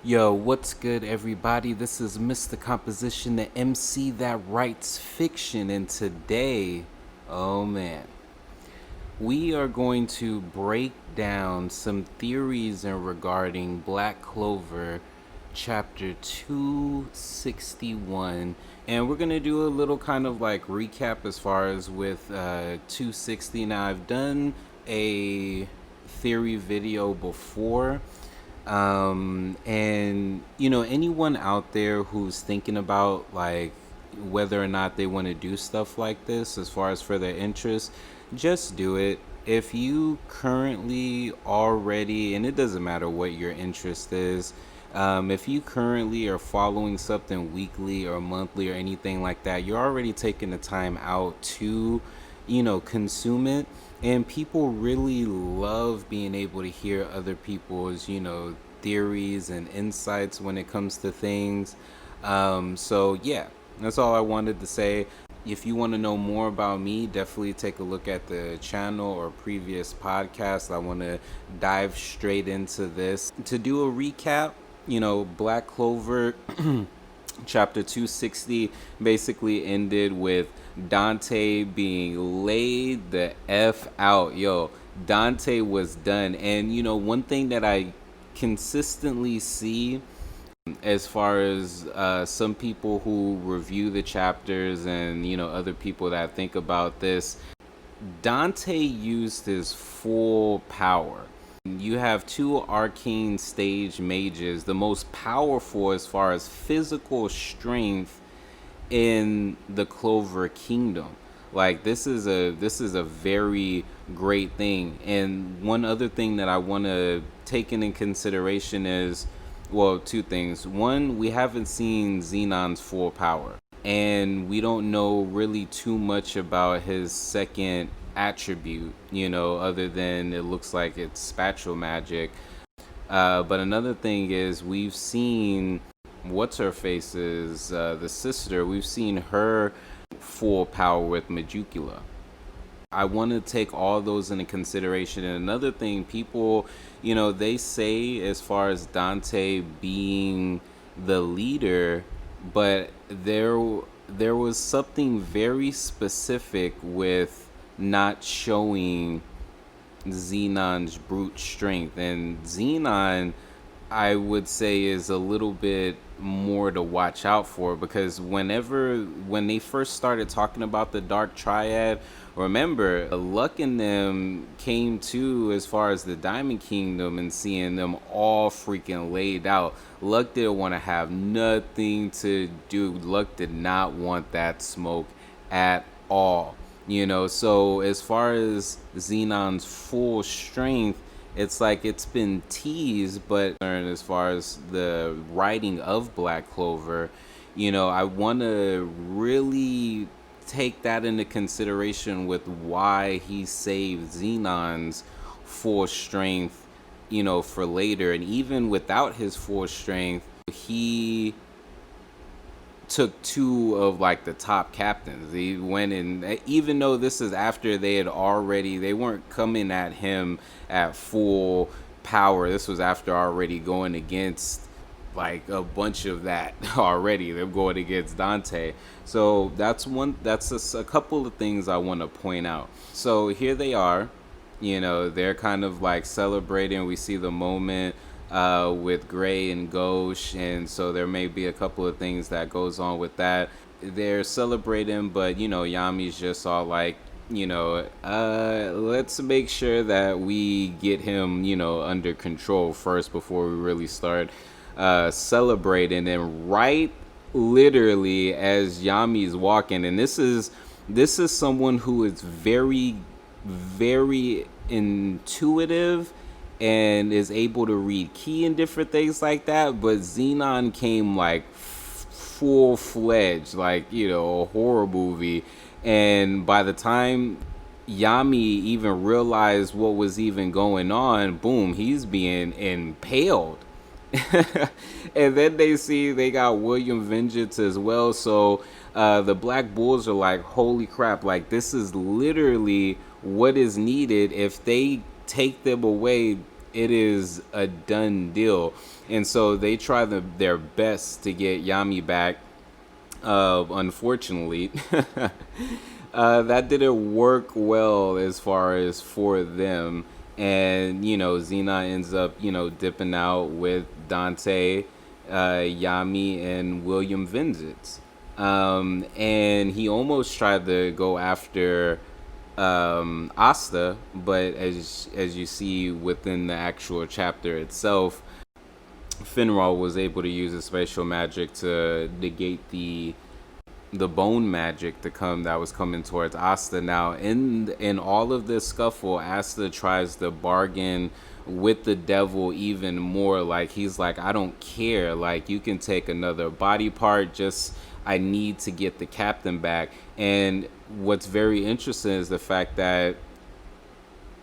Yo, what's good, everybody? This is Mr. Composition, the MC that writes fiction, and today, oh man, we are going to break down some theories in regarding Black Clover Chapter 261, and we're going to do a little kind of like recap as far as with 260. Now, I've done a theory video before, and anyone out there who's thinking about like whether or not they want to do stuff like this as far as for their interest, just do it. If you currently already, and it doesn't matter what your interest is, if you currently are following something weekly or monthly or anything like that, you're already taking the time out to consume it. And people really love being able to hear other people's theories and insights when it comes to things. So yeah, that's all I wanted to say. If you want to know more about me, definitely take a look at the channel or previous podcasts. I want to dive straight into this to do a recap. Black Clover chapter 260 basically ended with Dante being laid the F out. Yo, Dante was done. And one thing that I consistently see as far as some people who review the chapters and other people that think about this, Dante used his full power. You have two arcane stage mages, the most powerful as far as physical strength in the Clover Kingdom. Like this is a very great thing. And one other thing that I want to take into consideration is, well, two things. One, we haven't seen Xenon's full power, and we don't know really too much about his second attribute, other than it looks like it's spatial magic. But another thing is we've seen what's her face's the sister. We've seen her full power with Majukula. I want to take all those into consideration. And another thing, people, they say as far as Dante being the leader, but there was something very specific with not showing Xenon's brute strength. And Xenon, I would say, is a little bit more to watch out for, because when they first started talking about the Dark Triad, remember Luck and them came to as far as the Diamond Kingdom and seeing them all freaking laid out. Luck didn't want to have nothing to do. Luck did not want that smoke at all. So as far as Xenon's full strength, it's like it's been teased, but as far as the writing of Black Clover, I want to really take that into consideration with why he saved Xenon's full strength, for later. And even without his full strength, he took two of like the top captains. He went in, even though this is after they weren't coming at him at full power. This was after already going against like a bunch of that already. They're going against Dante. So that's a couple of things I want to point out. So here they are, they're kind of like celebrating. We see the moment with Gray and Gauche, and so there may be a couple of things that goes on with that. They're celebrating, but Yami's just all like, let's make sure that we get him, under control first before we really start celebrating. And right, literally, as Yami's walking, and this is someone who is very, very intuitive and is able to read key and different things like that. But Xenon came like full-fledged, like, a horror movie. And by the time Yami even realized what was even going on, boom, he's being impaled. And then they got William Vengeance as well. So the Black Bulls are like, holy crap, like this is literally what is needed. If they take them away, it is a done deal. And so they try their best to get Yami back. Unfortunately, that didn't work well as far as for them. And, Xena ends up, dipping out with Dante, Yami, and William Vengeance. And he almost tried to go after Asta, but as you see within the actual chapter itself, Finral was able to use his spatial magic to negate the bone magic that was coming towards Asta. Now, in all of this scuffle, Asta tries to bargain with the devil even more. Like, he's like, I don't care. Like, you can take another body part. Just, I need to get the captain back. And what's very interesting is the fact that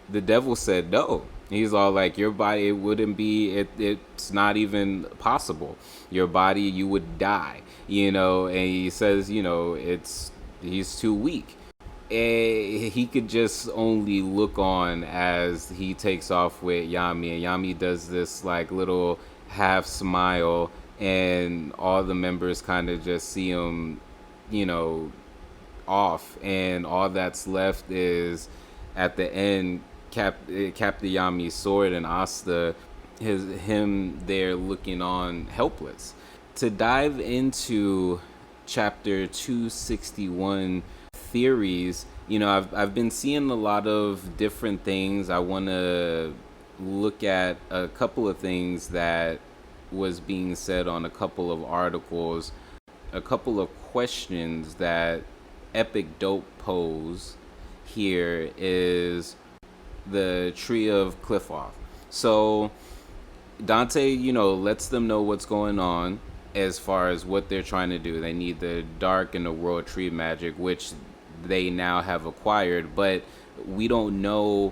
the devil said no. He's all like, your body, it wouldn't be, it's not even possible. Your body, you would die, and he says, he's too weak. And he could just only look on as he takes off with Yami, and Yami does this like little half smile, and all the members kind of just see him, off, and all that's left is at the end Captain Yami's sword and Asta, him there looking on helpless. To dive into chapter 261 theories, I've been seeing a lot of different things. I want to look at a couple of things that was being said on a couple of articles, a couple of questions that Epic Dope pose here is the Tree of Cliffoff. So Dante, lets them know what's going on as far as what they're trying to do. They need the Dark and the World Tree magic, which they now have acquired, but we don't know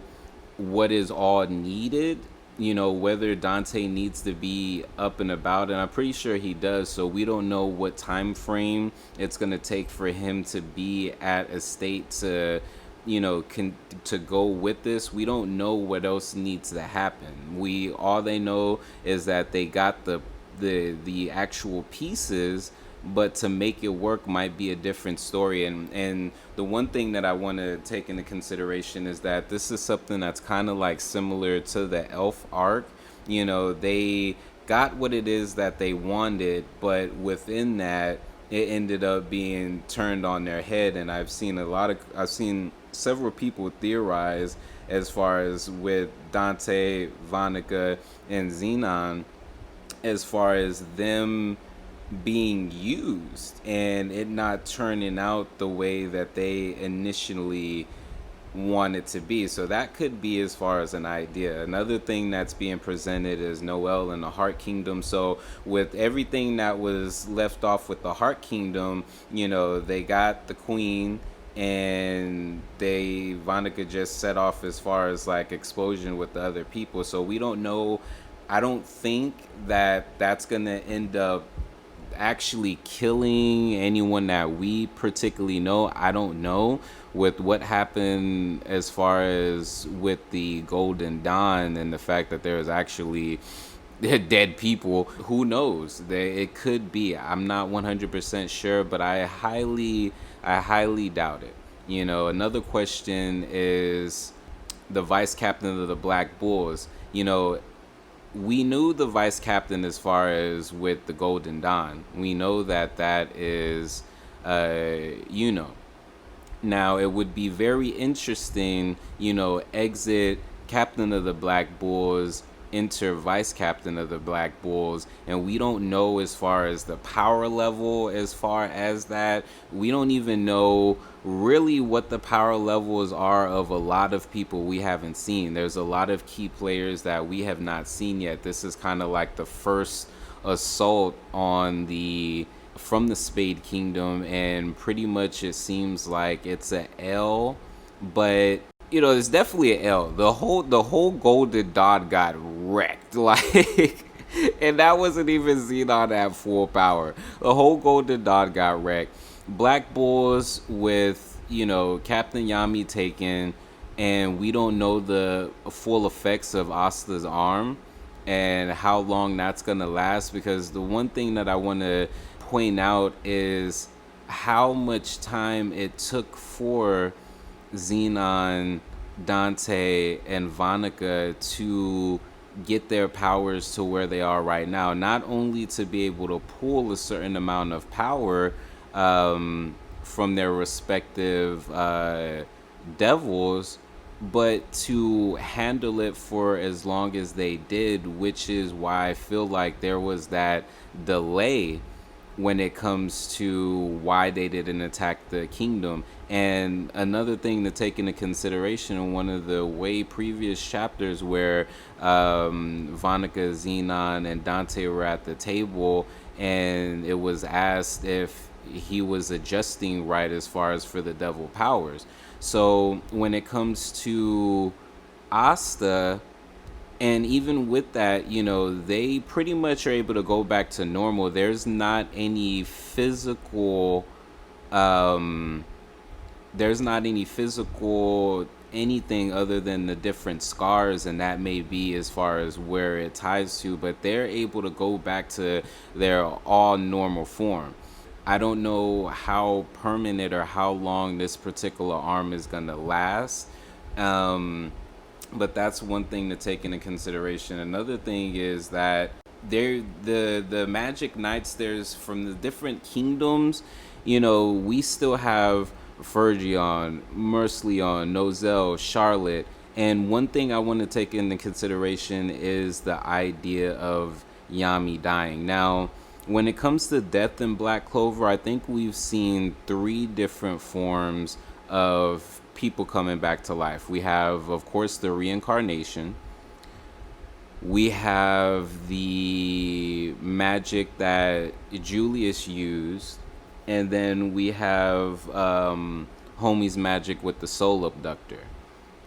what is all needed, whether Dante needs to be up and about, and I'm pretty sure he does, so we don't know what time frame it's going to take for him to be at a state to to go with this. We don't know what else needs to happen. All they know is that they got the actual pieces, but to make it work might be a different story. And the one thing that I want to take into consideration is that this is something that's kind of like similar to the Elf arc. They got what it is that they wanted, but within that, it ended up being turned on their head. And I've seen several people theorize as far as with Dante, Vanica, and Xenon, as far as them being used and it not turning out the way that they initially wanted to be. So that could be as far as an idea. Another thing that's being presented is Noel and the Heart Kingdom. So with everything that was left off with the Heart Kingdom, they got the Queen, and Vanica just set off as far as like explosion with the other people. So we don't know. I don't think that that's gonna end up actually killing anyone that we particularly know. I don't know with what happened as far as with the Golden Dawn and the fact that there is actually dead people. Who knows? It could be. I'm not 100% sure, but I highly doubt it. Another question is the vice captain of the Black Bulls. We knew the vice captain as far as with the Golden Dawn. We know that is, Now, it would be very interesting, exit captain of the Black Bulls, enter vice captain of the Black Bulls, and we don't know as far as the power level as far as that. We don't even know really what the power levels are of a lot of people we haven't seen. There's a lot of key players that we have not seen yet. This is kind of like the first assault from the Spade Kingdom, and pretty much it seems like it's a L, but it's definitely an L. The whole Golden Dawn got wrecked, like, and that wasn't even Xenon at full power. The whole Golden Dawn got wrecked. Black Bulls with Captain Yami taken, and we don't know the full effects of Asta's arm and how long that's gonna last. Because the one thing that I want to point out is how much time it took for Xenon, Dante, and Vonica to get their powers to where they are right now. Not only to be able to pull a certain amount of power from their respective devils, but to handle it for as long as they did, which is why I feel like there was that delay when it comes to why they didn't attack the kingdom. And another thing to take into consideration in one of the way previous chapters where Vonica, Xenon, and Dante were at the table, and it was asked if he was adjusting right as far as for the devil powers. So when it comes to Asta, and even with that, they pretty much are able to go back to normal. Um there's not any physical anything other than the different scars, and that may be as far as where it ties to, but they're able to go back to their all normal form. I don't know how permanent or how long this particular arm is going to last. Um, but that's one thing to take into consideration. Another thing is that the Magic Knights, there's from the different kingdoms, we still have Fergion, Mercleon, Nozel, Charlotte. And one thing I want to take into consideration is the idea of Yami dying. Now, when it comes to death in Black Clover, I think we've seen 3 different forms of people coming back to life. We have, of course, the reincarnation. We have the magic that Julius used. And then we have Homie's magic with the soul abductor.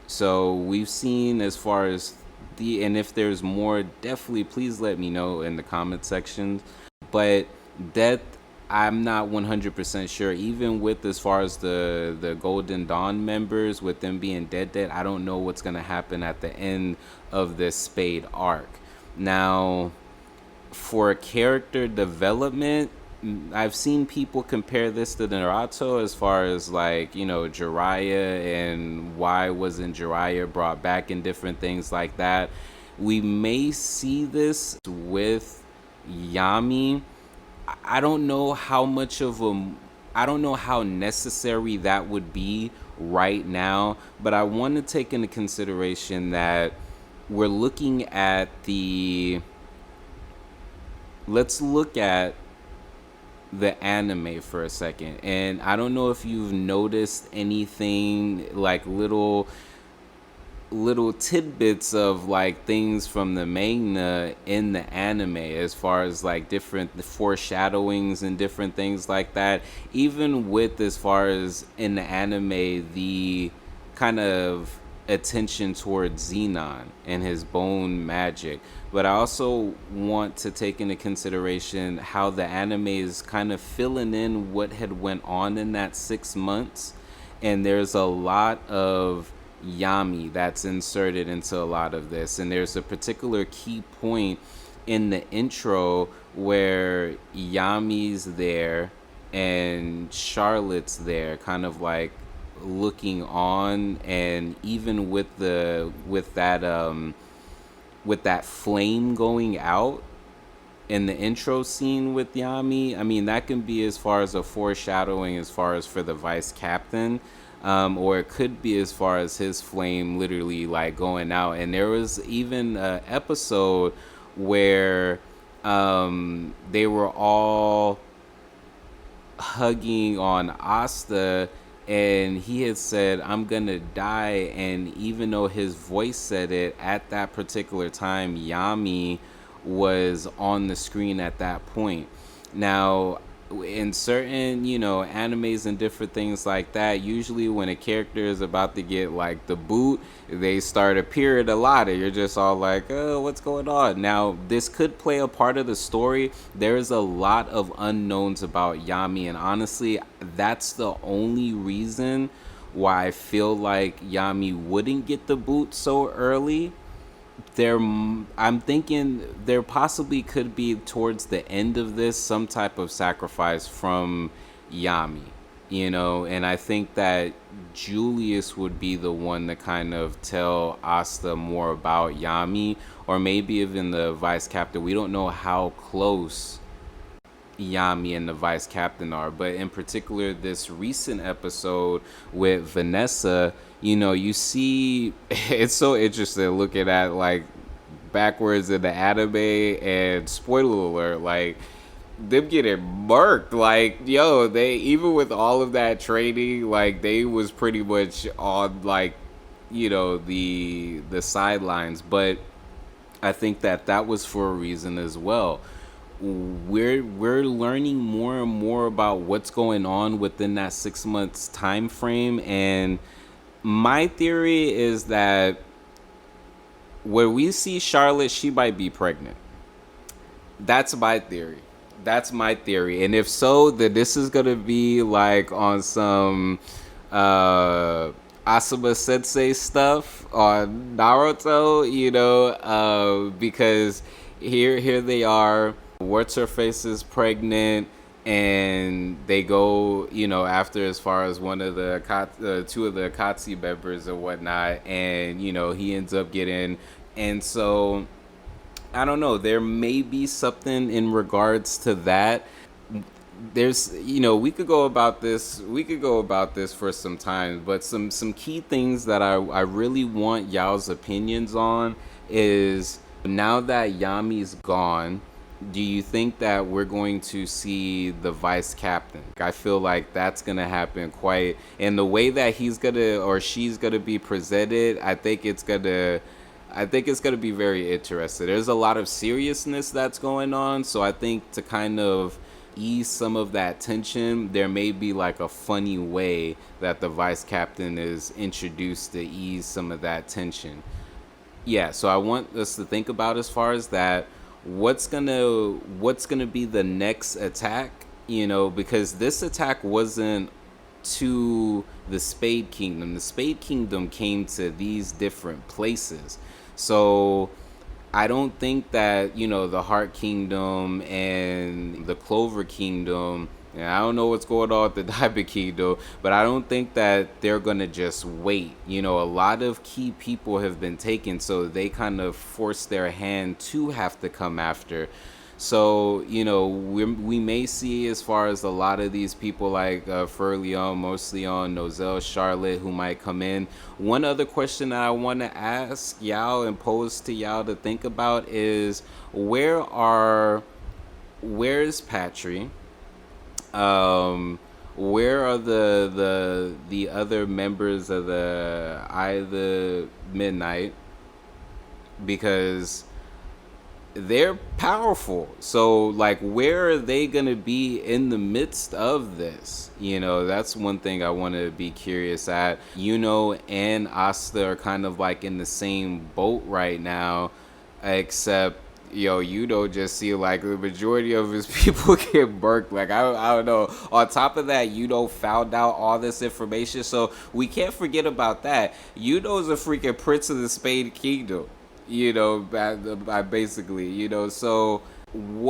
So we've seen as far as and if there's more, definitely please let me know in the comment section. But death, I'm not 100% sure. Even with as far as the Golden Dawn members, with them being dead, I don't know what's going to happen at the end of this Spade arc. Now, for character development, I've seen people compare this to Naruto as far as Jiraiya and why wasn't Jiraiya brought back and different things like that. We may see this with Yami. I don't know how much of I don't know how necessary that would be right now, but I want to take into consideration that we're looking at let's look at the anime for a second. And I don't know if you've noticed anything like little tidbits of things from the manga in the anime, as far as different foreshadowings and different things like that. Even with as far as in the anime, the kind of attention towards Xenon and his bone magic. But I also want to take into consideration how the anime is kind of filling in what had went on in that 6 months. And there's a lot of Yami that's inserted into a lot of this. And there's a particular key point in the intro where Yami's there and Charlotte's there, kind of looking on. And even with that flame going out in the intro scene with Yami, I mean, that can be as far as a foreshadowing as far as for the vice captain, or it could be as far as his flame literally going out. And there was even an episode where they were all hugging on Asta, and he had said, "I'm gonna die." And even though his voice said it, at that particular time, Yami was on the screen at that point. Now, in certain, animes and different things like that, usually when a character is about to get the boot, they start appearing a lot, and you're just all oh, what's going on? Now, this could play a part of the story. There's a lot of unknowns about Yami, and honestly, that's the only reason why I feel like Yami wouldn't get the boot so early. I'm thinking there possibly could be towards the end of this some type of sacrifice from Yami, and I think that Julius would be the one to kind of tell Asta more about Yami, or maybe even the vice captain. We don't know how close Yami and the vice captain are, but in particular, this recent episode with Vanessa, you see, it's so interesting looking at like backwards in the anime, and spoiler alert, like them getting murked. Like, yo, they, even with all of that training, like they was pretty much on like, the sidelines. But I think that was for a reason as well. We're learning more and more about what's going on within that 6 months time frame, and my theory is that where we see Charlotte, she might be pregnant. That's my theory. That's my theory. And if so, then this is gonna be like on some Asuma Sensei stuff on Naruto, because here they are. What's her face is pregnant, and they go, after as far as one of the two of the Akatsuki members or whatnot, and he ends up getting, and so I don't know. There may be something in regards to that. There's, we could go about this. We could go about this for some time, but some key things that I really want y'all's opinions on is, now that Yami's gone, do you think that we're going to see the vice captain? I feel like that's gonna happen quite, and the way that he's gonna or she's gonna be presented, I think it's gonna be very interesting. There's a lot of seriousness that's going on, so I think to kind of ease some of that tension, there may be like a funny way that the vice captain is introduced to ease some of that tension. Yeah, so I want us to think about, as far as that, what's gonna be the next attack, because this attack wasn't to the Spade Kingdom. The Spade Kingdom came to these different places. So I don't think that, the Heart Kingdom and the Clover Kingdom, and I don't know what's going on with the Diamond Kingdom, but I don't think that they're going to just wait. A lot of key people have been taken, so they kind of force their hand to have to come after. So, we may see, as far as a lot of these people like Furleon, Mosleon, Nozel, Charlotte, who might come in. One other question that I want to ask y'all and pose to y'all to think about is, where's Patry? Where are the other members of the Eye of the Midnight? Because they're powerful. So, like, where are they gonna be in the midst of this? That's one thing I want to be curious at. And Asta are kind of like in the same boat right now, except just see like the majority of his people get burnt. Like, I don't know. On top of that, found out all this information, so we can't forget about that. Is a freaking prince of the Spade Kingdom. Basically, so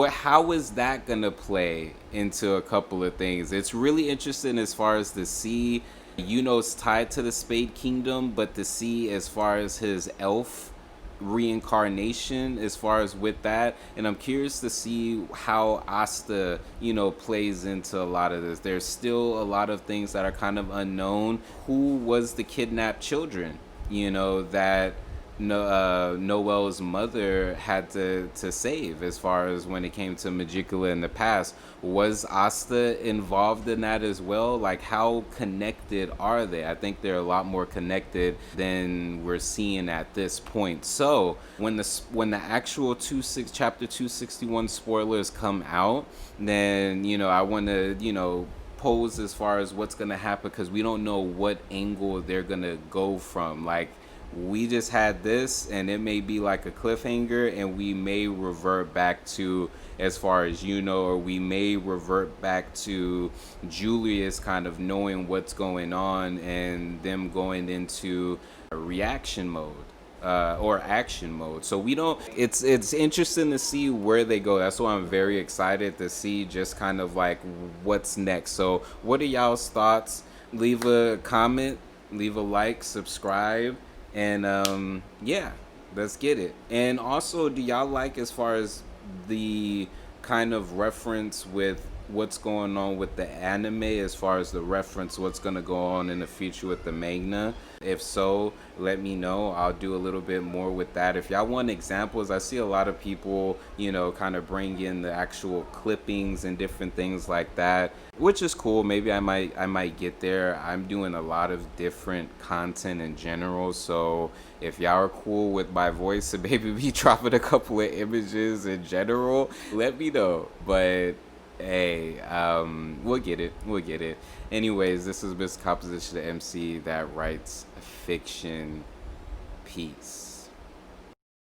how is that gonna play into a couple of things? It's really interesting as far as to see, it's tied to the Spade Kingdom, but to see as far as his elf reincarnation, as far as with that, and I'm curious to see how Asta, plays into a lot of this. There's still a lot of things that are kind of unknown. Who was the kidnapped children, that Noel's mother had to save, as far as when it came to Magicula in the past? Was Asta involved in that as well? Like, how connected are they? I think they're a lot more connected than we're seeing at this point. So when the actual chapter 261 spoilers come out, then I want to pose as far as what's going to happen, because we don't know what angle they're going to go from. Like, we just had this, and it may be like a cliffhanger, and we may revert back to, as far as you know, or we may revert back to Julius kind of knowing what's going on and them going into a reaction mode, or action mode. So we don't. It's interesting to see where they go. That's why I'm very excited to see just kind of like what's next. So what are y'all's thoughts? Leave a comment, leave a like, subscribe, and yeah, let's get it. And also, do y'all like, as far as the kind of reference with what's going on with the anime, as far as the reference what's going to go on in the future with the manga? If so, let me know. I'll do a little bit more with that. If y'all want examples, I see a lot of people, kind of bring in the actual clippings and different things like that, which is cool. Maybe I might get there. I'm doing a lot of different content in general, so if y'all are cool with my voice and maybe me dropping a couple of images in general, let me know. But hey, we'll get it. We'll get it. Anyways, this is Miss Composition, the MC that writes fiction. Peace.